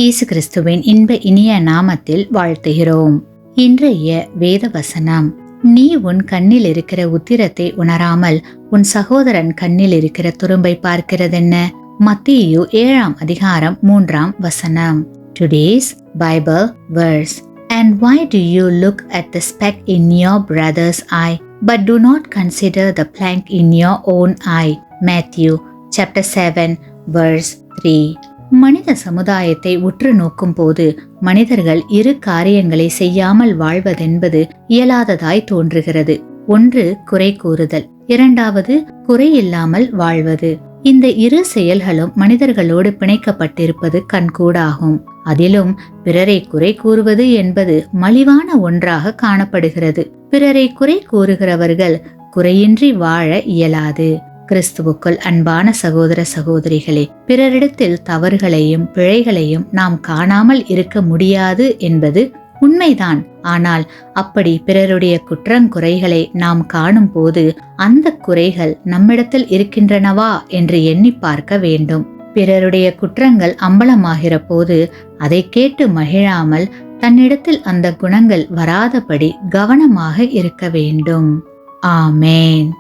இயேசு கிறிஸ்துவின் இன்ப இனிய நாமத்தில் வாழ்த்துகிறோம். இன்றைய வேத வசனம், நீ உன் கண்ணில் இருக்கிற உத்திரத்தை உணராமல் உன் சகோதரன் கண்ணில் இருக்கிற துரும்பை பார்க்கிறதென்ன? மத்தேயு 7ஆம் அதிகாரம் 3ஆம் வசனம். Today's Bible verse. And why do you look at the speck in your brother's eye, but do not consider the plank in your own eye? Matthew chapter 7 verse 3. மனித சமுதாயத்தை உற்று நோக்கும் போது மனிதர்கள் இரு காரியங்களை செய்யாமல் வாழ்வதென்பது இயலாததாய் தோன்றுகிறது. ஒன்று குறை கூறுதல், இரண்டாவது குறையில்லாமல் வாழ்வது. இந்த இரு செயல்களும் மனிதர்களோடு பிணைக்கப்பட்டிருப்பது கண்கூடாகும். அதிலும் பிறரை குறை கூறுவது என்பது மலிவான ஒன்றாக காணப்படுகிறது. பிறரை குறை கூறுகிறவர்கள் குறையின்றி வாழ இயலாது. கிறிஸ்துவுக்குள் அன்பான சகோதர சகோதரிகளே, பிறரிடத்தில் தவறுகளையும் பிழைகளையும் நாம் காணாமல் இருக்க முடியாது என்பது உண்மைதான். ஆனால் அப்படி பிறருடைய குற்றங்குறைகளை நாம் காணும் போது அந்த குறைகள் நம்மிடத்தில் இருக்கின்றனவா என்று எண்ணி பார்க்க வேண்டும். பிறருடைய குற்றங்கள் அம்பலமாகிற போது அதை கேட்டு மகிழாமல் தன்னிடத்தில் அந்த குணங்கள் வராதபடி கவனமாக இருக்க வேண்டும். ஆமேன்.